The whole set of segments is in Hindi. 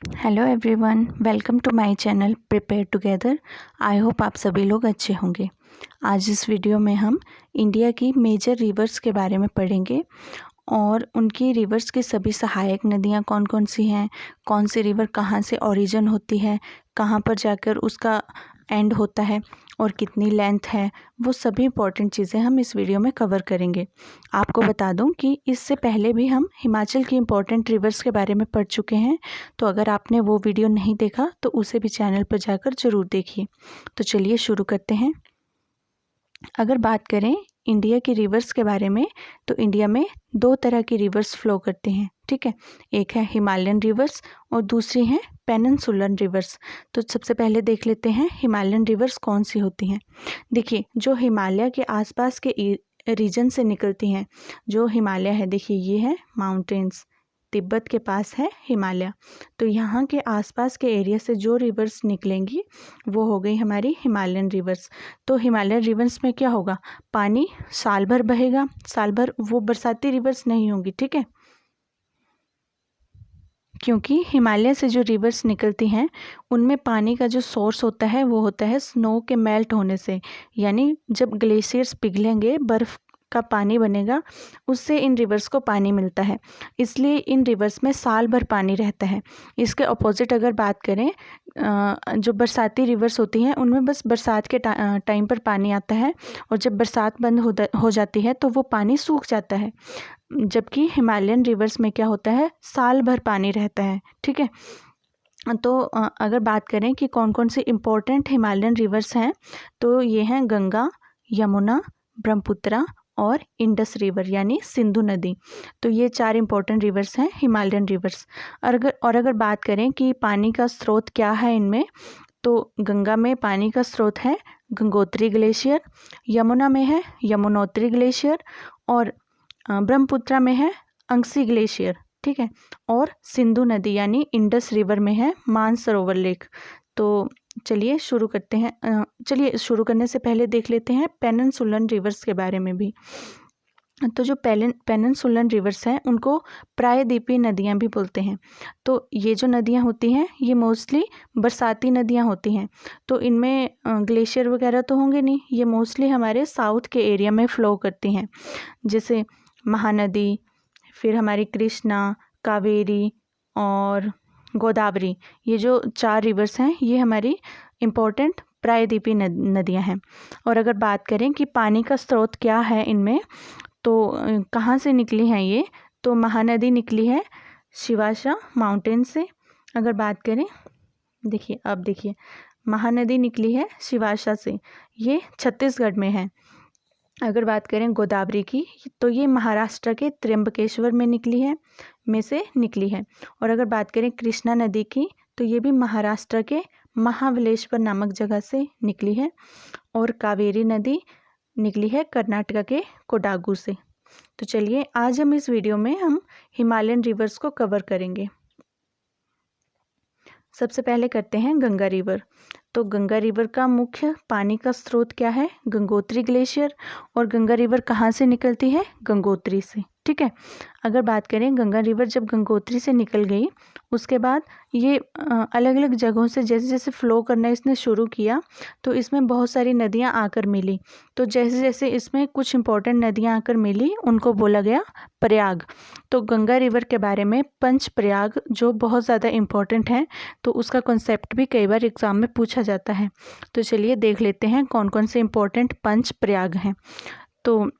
Hello everyone, welcome to my channel prepare together. I hope आप सभी लोग अच्छे होंगे। आज इस वीडियो में हम इंडिया की मेजर रिवर्स के बारे में पढ़ेंगे और उनकी रिवर्स की सभी सहायक नदियाँ कौन कौन सी हैं, कौन सी रिवर कहाँ से ओरिजिन होती है, कहाँ पर जाकर उसका एंड होता है और कितनी लेंथ है, वो सभी इंपॉर्टेंट चीज़ें हम इस वीडियो में कवर करेंगे। आपको बता दूं कि इससे पहले भी हम हिमाचल की इंपॉर्टेंट रिवर्स के बारे में पढ़ चुके हैं, तो अगर आपने वो वीडियो नहीं देखा तो उसे भी चैनल पर जाकर ज़रूर देखिए। तो चलिए शुरू करते हैं। अगर बात करें इंडिया की रिवर्स के बारे में, तो इंडिया में दो तरह की रिवर्स फ्लो करती हैं, ठीक है। एक है हिमालयन रिवर्स और दूसरी है पेनिनसुलर रिवर्स। तो सबसे पहले देख लेते हैं हिमालयन रिवर्स कौन सी होती हैं। देखिए, जो हिमालय के आसपास के रीजन से निकलती हैं, जो हिमालय है, देखिए ये है माउंटेन्स, तिब्बत के पास है हिमालय, तो यहाँ के आसपास के एरिया से जो रिवर्स निकलेंगी वो हो गई हमारी हिमालयन रिवर्स। तो हिमालयन रिवर्स में क्या होगा, पानी साल भर बहेगा, साल भर, वो बरसाती रिवर्स नहीं होंगी, ठीक है, क्योंकि हिमालय से जो रिवर्स निकलती हैं उनमें पानी का जो सोर्स होता है वो होता है स्नो के मेल्ट होने से, यानी जब ग्लेशियर्स पिघलेंगे, बर्फ़ का पानी बनेगा, उससे इन रिवर्स को पानी मिलता है, इसलिए इन रिवर्स में साल भर पानी रहता है। इसके अपोजिट अगर बात करें, जो बरसाती रिवर्स होती हैं उनमें बस बरसात के टाइम पर पानी आता है और जब बरसात बंद हो जाती है तो वो पानी सूख जाता है, जबकि हिमालयन रिवर्स में क्या होता है, साल भर पानी रहता है, ठीक है। तो अगर बात करें कि कौन कौन सी इम्पोर्टेंट हिमालयन रिवर्स हैं, तो ये हैं गंगा, यमुना, ब्रह्मपुत्रा और इंडस रिवर यानी सिंधु नदी। तो ये चार इंपॉर्टेंट रिवर्स हैं हिमालयन रिवर्स। और अगर बात करें कि पानी का स्रोत क्या है इनमें, तो गंगा में पानी का स्रोत है गंगोत्री ग्लेशियर, यमुना में है यमुनोत्री ग्लेशियर और ब्रह्मपुत्रा में है अंगसी ग्लेशियर, ठीक है, और सिंधु नदी यानी इंडस रिवर में है मानसरोवर लेक। तो चलिए शुरू करते हैं। चलिए शुरू करने से पहले देख लेते हैं पेनिनसुलर रिवर्स के बारे में भी। तो जो पेनिनसुलर रिवर्स हैं उनको प्रायद्वीपीय नदियाँ भी बोलते हैं। तो ये जो नदियाँ होती हैं ये मोस्टली बरसाती नदियाँ होती हैं, तो इनमें ग्लेशियर वगैरह तो होंगे नहीं, ये मोस्टली हमारे साउथ के एरिया में फ़्लो करती हैं, जैसे महानदी, फिर हमारी कृष्णा, कावेरी और गोदावरी। ये जो चार रिवर्स हैं ये हमारी इम्पोर्टेंट प्रायद्वीपीय नदियाँ हैं। और अगर बात करें कि पानी का स्रोत क्या है इनमें, तो कहाँ से निकली हैं ये, तो महानदी निकली है शिवाशा माउंटेन से। अगर बात करें, देखिए अब देखिए, महानदी निकली है शिवाशा से, ये छत्तीसगढ़ में है। अगर बात करें गोदावरी की, तो ये महाराष्ट्र के त्र्यंबकेश्वर में निकली है। और अगर बात करें कृष्णा नदी की, तो ये भी महाराष्ट्र के महाबलेश्वर नामक जगह से निकली है। और कावेरी नदी निकली है कर्नाटक के कोडागू से। तो चलिए आज हम इस वीडियो में हम हिमालयन रिवर्स को कवर करेंगे। सबसे पहले करते हैं गंगा रिवर। तो गंगा रिवर का मुख्य पानी का स्रोत क्या है, गंगोत्री ग्लेशियर। और गंगा रिवर कहाँ से निकलती है, गंगोत्री से, ठीक है। अगर बात करें गंगा रिवर जब गंगोत्री से निकल गई, उसके बाद ये अलग अलग जगहों से जैसे जैसे फ़्लो करना इसने शुरू किया, तो इसमें बहुत सारी नदियाँ आकर मिली। तो जैसे जैसे इसमें कुछ इंपॉर्टेंट नदियाँ आकर मिली उनको बोला गया प्रयाग। तो गंगा रिवर के बारे में पंच प्रयाग जो बहुत ज़्यादा इम्पॉर्टेंट है, तो उसका कॉन्सेप्ट भी कई बार एग्ज़ाम में पूछा जाता है। तो चलिए देख लेते हैं कौन कौन से इम्पोर्टेंट पंच प्रयाग हैं। तो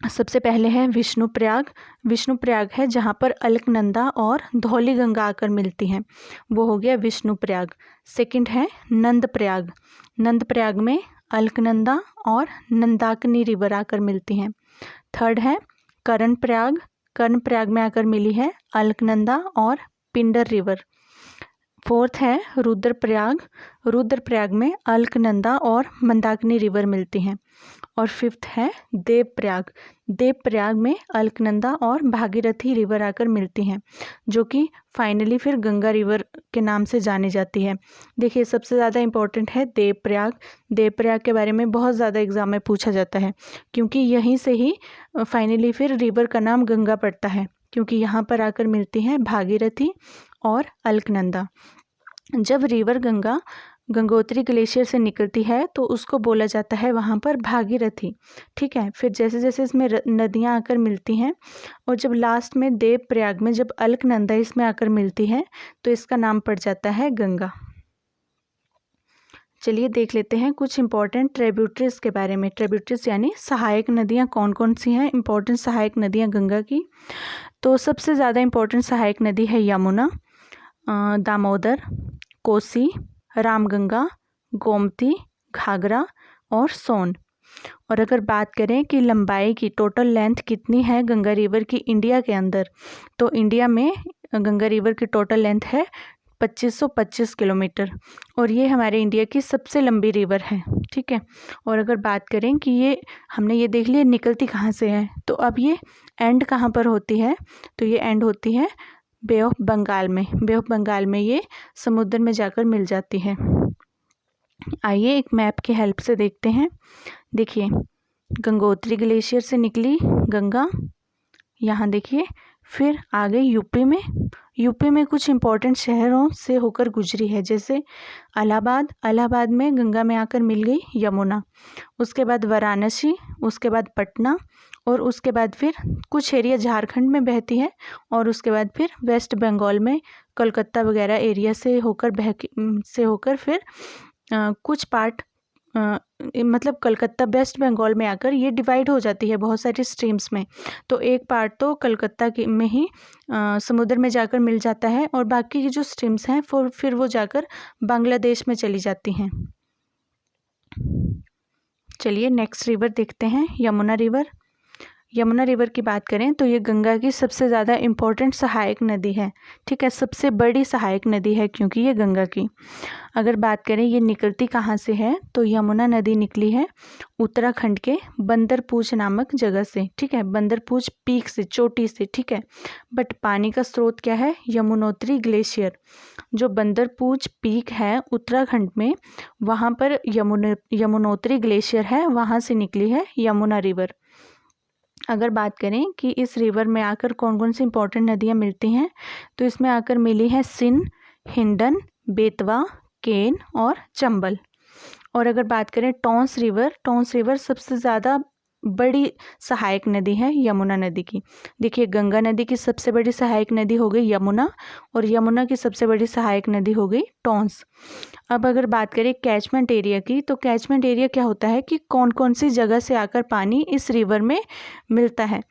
सबसे पहले है विष्णु प्रयाग। विष्णु प्रयाग है जहाँ पर अलकनंदा और धौली गंगा आकर मिलती हैं, वो हो गया विष्णु प्रयाग। सेकंड है नंद प्रयाग। नंद प्रयाग में अलकनंदा और नंदाकिनी रिवर आकर मिलती हैं। थर्ड है कर्ण प्रयाग। कर्ण प्रयाग में आकर मिली है अलकनंदा और पिंडर रिवर। फोर्थ है रुद्रप्रयाग। रुद्रप्रयाग में अलकनंदा और मंदाकिनी रिवर मिलती हैं। और फिफ्थ है देवप्रयाग। देवप्रयाग में अलकनंदा और भागीरथी रिवर आकर मिलती हैं, जो कि फाइनली फिर गंगा रिवर के नाम से जानी जाती है। देखिए सबसे ज़्यादा इम्पोर्टेंट है देवप्रयाग। देवप्रयाग के बारे में बहुत ज़्यादा एग्जाम में पूछा जाता है, क्योंकि यहीं से ही फाइनली फिर रिवर का नाम गंगा पड़ता है, क्योंकि यहाँ पर आकर मिलती हैं भागीरथी और अलकनंदा। जब रिवर गंगा गंगोत्री ग्लेशियर से निकलती है तो उसको बोला जाता है वहाँ पर भागीरथी। ठीक है, फिर जैसे जैसे इसमें नदियाँ आकर मिलती हैं और जब लास्ट में देवप्रयाग में जब अलकनंदा इसमें आकर मिलती है तो इसका नाम पड़ जाता है गंगा। चलिए देख लेते हैं कुछ इंपॉर्टेंट ट्रिब्यूटरीज के बारे में। ट्रिब्यूटरीज यानी सहायक नदियाँ कौन कौन सी हैं, इंपॉर्टेंट सहायक नदियाँ गंगा की। तो सबसे ज़्यादा इंपॉर्टेंट सहायक नदी है यमुना, दामोदर, कोसी, रामगंगा, गोमती, घाघरा और सोन। और अगर बात करें कि लंबाई की टोटल लेंथ कितनी है गंगा रिवर की इंडिया के अंदर, तो इंडिया में गंगा रिवर की टोटल लेंथ है 2525 किलोमीटर और ये हमारे इंडिया की सबसे लंबी रिवर है। ठीक है, और अगर बात करें कि ये हमने ये देख लिया निकलती कहाँ से है, तो अब ये एंड कहाँ पर होती है, तो ये एंड होती है बे ऑफ बंगाल में। बे ऑफ बंगाल में ये समुद्र में जाकर मिल जाती है। आइए एक मैप की हेल्प से देखते हैं। देखिए गंगोत्री ग्लेशियर से निकली गंगा, यहाँ देखिए, फिर आ गई यूपी में। यूपी में कुछ इम्पोर्टेंट शहरों से होकर गुजरी है, जैसे इलाहाबाद में गंगा में आकर मिल गई यमुना, उसके बाद वाराणसी, उसके बाद पटना और उसके बाद फिर कुछ एरिया झारखंड में बहती है और उसके बाद फिर वेस्ट बंगाल में कोलकाता वगैरह एरिया से होकर फिर कुछ पार्ट मतलब कलकत्ता वेस्ट बंगाल में आकर ये डिवाइड हो जाती है बहुत सारी स्ट्रीम्स में। तो एक पार्ट तो कलकत्ता में ही समुद्र में जाकर मिल जाता है और बाकी की जो स्ट्रीम्स हैं फिर वो जाकर बांग्लादेश में चली जाती हैं। चलिए नेक्स्ट रिवर देखते हैं, यमुना रिवर। यमुना रिवर की बात करें तो ये गंगा की सबसे ज़्यादा इम्पोर्टेंट सहायक नदी है। ठीक है, सबसे बड़ी सहायक नदी है क्योंकि ये गंगा की। अगर बात करें ये निकलती कहाँ से है, तो यमुना नदी निकली है उत्तराखंड के बंदरपूछ नामक जगह से। ठीक है, बंदरपूछ पीक से, चोटी से। ठीक है, बट पानी का स्रोत क्या है, यमुनोत्री ग्लेशियर। जो बंदरपूछ पीक है उत्तराखंड में, वहाँ पर यमुनोत्री ग्लेशियर है, वहाँ से निकली है यमुना रिवर। अगर बात करें कि इस रिवर में आकर कौन कौन सी इंपॉर्टेंट नदियाँ मिलती हैं, तो इसमें आकर मिली है सिंध, हिंडन, बेतवा, केन और चंबल। और अगर बात करें टॉन्स रिवर सबसे ज़्यादा बड़ी सहायक नदी है यमुना नदी की। देखिए गंगा नदी की सबसे बड़ी सहायक नदी हो गई यमुना और यमुना की सबसे बड़ी सहायक नदी हो गई टॉन्स। अब अगर बात करें कैचमेंट एरिया की, तो कैचमेंट एरिया क्या होता है कि कौन कौन सी जगह से आकर पानी इस रिवर में मिलता है।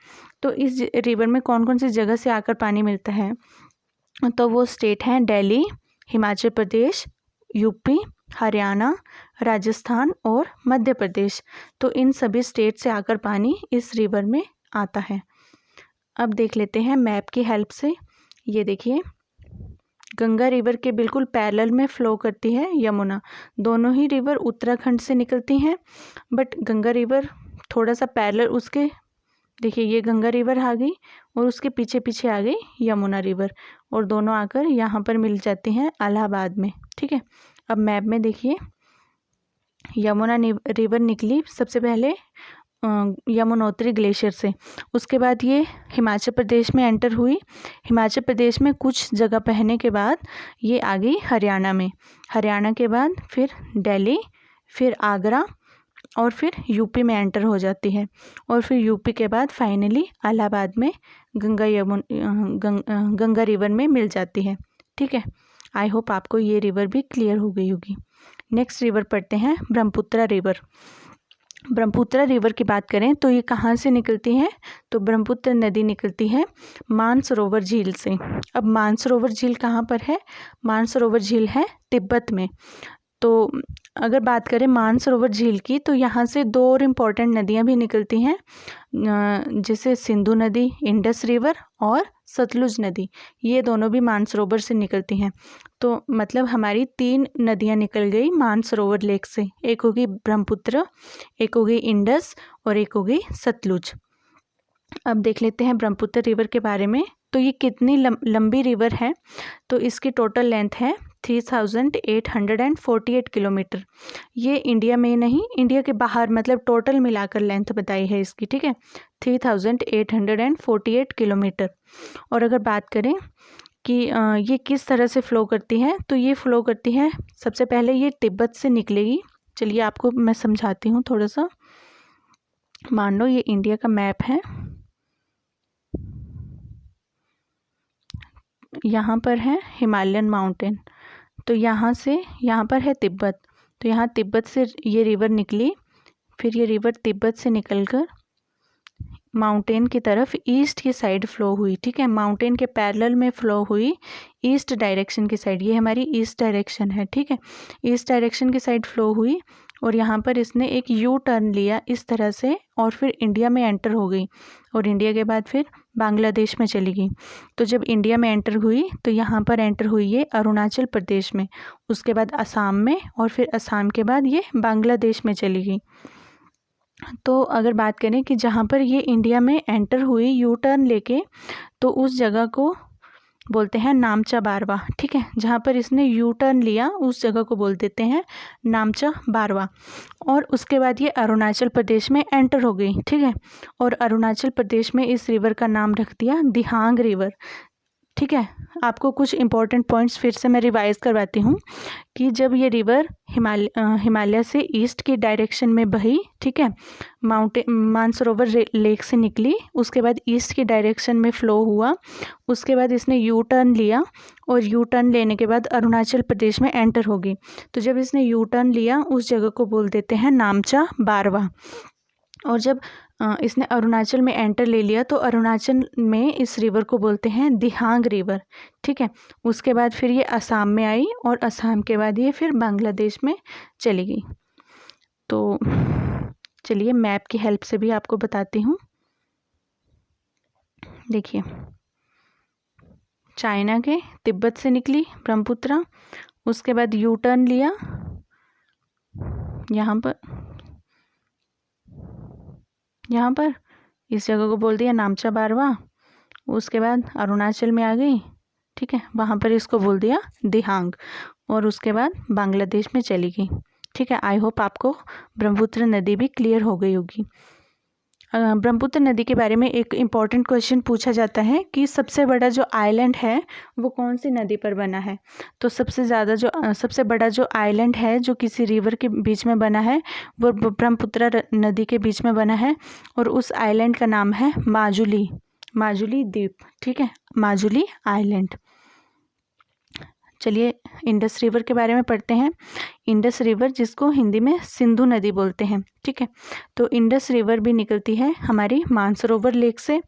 तो इस रिवर में कौन कौन सी जगह से आकर पानी मिलता है, तो वो स्टेट हैं दिल्ली, हिमाचल प्रदेश, यूपी, हरियाणा, राजस्थान और मध्य प्रदेश। तो इन सभी स्टेट से आकर पानी इस रिवर में आता है। अब देख लेते हैं मैप की हेल्प से। ये देखिए गंगा रिवर के बिल्कुल पैरेलल में फ्लो करती है यमुना। दोनों ही रिवर उत्तराखंड से निकलती हैं, बट गंगा रिवर थोड़ा सा पैरेलल उसके, देखिए ये गंगा रिवर आ गई और उसके पीछे पीछे आ गई यमुना रिवर और दोनों आकर यहाँ पर मिल जाती हैं इलाहाबाद में। ठीक है, अब मैप में देखिए यमुना रिवर निकली सबसे पहले यमुनोत्री ग्लेशियर से, उसके बाद ये हिमाचल प्रदेश में एंटर हुई। हिमाचल प्रदेश में कुछ जगह बहने के बाद ये आ गई हरियाणा में। हरियाणा के बाद फिर दिल्ली, फिर आगरा और फिर यूपी में एंटर हो जाती है और फिर यूपी के बाद फाइनली इलाहाबाद में गंगा रिवर में मिल जाती है। ठीक है, आई होप आपको ये रिवर भी क्लियर हो गई होगी। नेक्स्ट रिवर पढ़ते हैं ब्रह्मपुत्रा रिवर। ब्रह्मपुत्रा रिवर की बात करें तो ये कहाँ से निकलती है, तो ब्रह्मपुत्र नदी निकलती है मानसरोवर झील से। अब मानसरोवर झील कहाँ पर है, मानसरोवर झील है तिब्बत में। तो अगर बात करें मानसरोवर झील की, तो यहाँ से दो और इम्पॉर्टेंट नदियाँ भी निकलती हैं, जैसे सिंधु नदी, इंडस रिवर और सतलुज नदी। ये दोनों भी मानसरोवर से निकलती हैं। तो मतलब हमारी 3 नदियाँ निकल गई मानसरोवर लेक से, एक होगी ब्रह्मपुत्र, एक होगी इंडस और एक होगी सतलुज। अब देख लेते हैं ब्रह्मपुत्र रिवर के बारे में। तो ये कितनी लंबी रिवर है, तो इसकी टोटल लेंथ है 3848 किलोमीटर। ये इंडिया में नहीं, इंडिया के बाहर मतलब टोटल मिलाकर लेंथ बताई है इसकी। ठीक है, 3848 किलोमीटर। और अगर बात करें कि ये किस तरह से फ़्लो करती है। तो ये फ़्लो करती है, सबसे पहले ये तिब्बत से निकलेगी। चलिए आपको मैं समझाती हूँ थोड़ा सा। मान लो ये इंडिया का मैप है, यहाँ पर है हिमालयन माउंटेन, तो यहाँ से यहाँ पर है तिब्बत, तो यहाँ तिब्बत से ये रिवर निकली, फिर ये रिवर तिब्बत से निकलकर माउंटेन की तरफ ईस्ट की साइड फ़्लो हुई। ठीक है, माउंटेन के पैरेलल में फ़्लो हुई ईस्ट डायरेक्शन की साइड, ये हमारी ईस्ट डायरेक्शन है। ठीक है, ईस्ट डायरेक्शन की साइड फ़्लो हुई और यहाँ पर इसने एक यू टर्न लिया इस तरह से और फिर इंडिया में एंटर हो गई और इंडिया के बाद फिर बांग्लादेश में चली गई। तो जब इंडिया में एंटर हुई तो यहाँ पर एंटर हुई ये अरुणाचल प्रदेश में, उसके बाद असम में और फिर असम के बाद ये बांग्लादेश में चली गई। तो अगर बात करें कि जहाँ पर ये इंडिया में एंटर हुई यू टर्न लेके, तो उस जगह को बोलते हैं नामचा बारवा। ठीक है, जहाँ पर इसने यू टर्न लिया उस जगह को बोल देते हैं नामचा बारवा। और उसके बाद ये अरुणाचल प्रदेश में एंटर हो गई। ठीक है, और अरुणाचल प्रदेश में इस रिवर का नाम रख दिया दिहांग रिवर। ठीक है, आपको कुछ इंपॉर्टेंट पॉइंट्स फिर से मैं रिवाइज़ करवाती हूँ कि जब ये रिवर हिमालय से ईस्ट की डायरेक्शन में बही, ठीक है, मानसरोवर लेक से निकली, उसके बाद ईस्ट की डायरेक्शन में फ़्लो हुआ, उसके बाद इसने यू टर्न लिया और यू टर्न लेने के बाद अरुणाचल प्रदेश में एंटर हो गई। तो जब इसने यू टर्न लिया उस जगह को बोल देते हैं नामचा बारवा। और जब इसने अरुणाचल में एंटर ले लिया तो अरुणाचल में इस रिवर को बोलते हैं दिहांग रिवर। ठीक है, उसके बाद फिर ये असम में आई और असम के बाद ये फिर बांग्लादेश में चली गई। तो चलिए मैप की हेल्प से भी आपको बताती हूँ। देखिए, चाइना के तिब्बत से निकली ब्रह्मपुत्र, उसके बाद यू टर्न लिया यहाँ पर इस जगह को बोल दिया नामचा बारवा, उसके बाद अरुणाचल में आ गई। ठीक है, वहाँ पर इसको बोल दिया दिहांग और उसके बाद बांग्लादेश में चली गई। ठीक है, आई होप आपको ब्रह्मपुत्र नदी भी क्लियर हो गई होगी। ब्रह्मपुत्र नदी के बारे में एक इम्पॉर्टेंट क्वेश्चन पूछा जाता है कि सबसे बड़ा जो आइलैंड है वो कौन सी नदी पर बना है। तो सबसे बड़ा जो आइलैंड है जो किसी रिवर के बीच में बना है वो ब्रह्मपुत्र नदी के बीच में बना है और उस आइलैंड का नाम है माजुली द्वीप। ठीक है, माजुली आइलैंड। चलिए इंडस रिवर के बारे में पढ़ते हैं। इंडस रिवर जिसको हिंदी में सिंधु नदी बोलते हैं। ठीक है, तो इंडस रिवर भी निकलती है हमारी मानसरोवर लेक से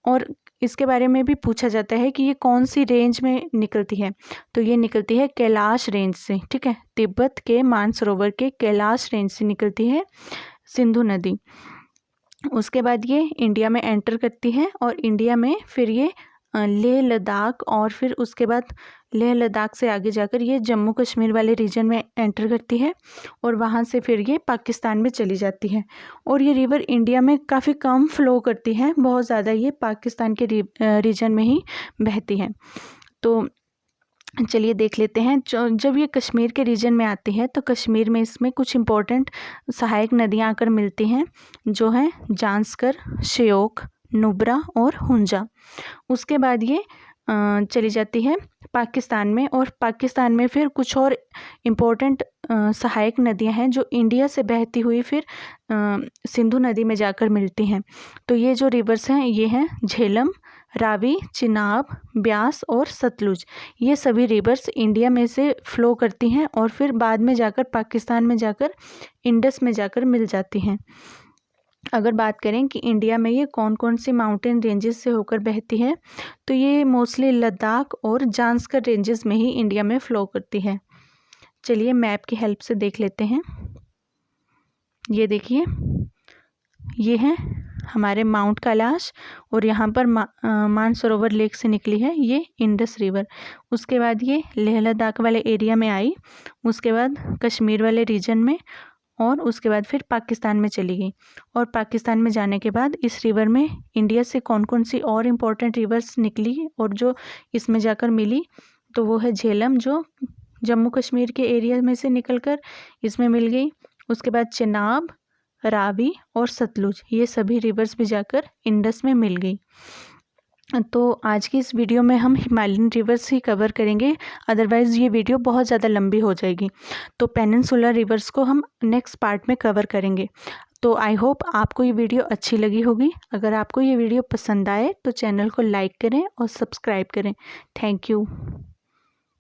और इसके बारे में भी पूछा जाता है कि ये कौन सी रेंज में निकलती है। तो ये निकलती है कैलाश रेंज से। ठीक है, तिब्बत के मानसरोवर के कैलाश रेंज से निकलती है सिंधु नदी। उसके बाद ये इंडिया में एंटर करती है और इंडिया में फिर ये लेह लद्दाख और फिर उसके बाद लेह लद्दाख से आगे जाकर ये जम्मू कश्मीर वाले रीजन में एंटर करती है और वहाँ से फिर ये पाकिस्तान में चली जाती है। और ये रिवर इंडिया में काफ़ी कम फ़्लो करती है, बहुत ज़्यादा ये पाकिस्तान के रीजन में ही बहती है। तो चलिए देख लेते हैं। जब ये कश्मीर के रीजन में आती है तो कश्मीर में इसमें कुछ इम्पोर्टेंट सहायक नदियाँ आकर मिलती हैं जो हैं जांस्कर, श्योक, नुब्रा और हुंजा। उसके बाद ये चली जाती है पाकिस्तान में और पाकिस्तान में फिर कुछ और इम्पोर्टेंट सहायक नदियां हैं जो इंडिया से बहती हुई फिर सिंधु नदी में जाकर मिलती हैं। तो ये जो रिवर्स हैं ये हैं झेलम, रावी, चिनाब, ब्यास और सतलुज। ये सभी रिवर्स इंडिया में से फ़्लो करती हैं और फिर बाद में जाकर पाकिस्तान में जाकर इंडस में जाकर मिल जाती हैं। अगर बात करें कि इंडिया में ये कौन कौन सी माउंटेन रेंजेस से होकर बहती है तो ये मोस्टली लद्दाख और जांस्कर रेंजेस में ही इंडिया में फ़्लो करती है। चलिए मैप की हेल्प से देख लेते हैं। ये देखिए, ये है हमारे माउंट कैलाश और यहाँ पर मानसरोवर लेक से निकली है ये इंडस रिवर। उसके बाद ये लेह लद्दाख वाले एरिया में आई, उसके बाद कश्मीर वाले रीजन में और उसके बाद फिर पाकिस्तान में चली गई। और पाकिस्तान में जाने के बाद इस रिवर में इंडिया से कौन कौन सी और इम्पोर्टेंट रिवर्स निकली और जो इसमें जाकर मिली तो वो है झेलम जो जम्मू कश्मीर के एरिया में से निकलकर इसमें मिल गई। उसके बाद चिनाब, रावी और सतलुज, ये सभी रिवर्स भी जाकर इंडस में मिल गई। तो आज की इस वीडियो में हम हिमालयन रिवर्स ही कवर करेंगे, अदरवाइज़ ये वीडियो बहुत ज़्यादा लंबी हो जाएगी। तो पेनिनसुलर रिवर्स को हम नेक्स्ट पार्ट में कवर करेंगे। तो आई होप आपको ये वीडियो अच्छी लगी होगी। अगर आपको ये वीडियो पसंद आए तो चैनल को लाइक करें और सब्सक्राइब करें। Thank you.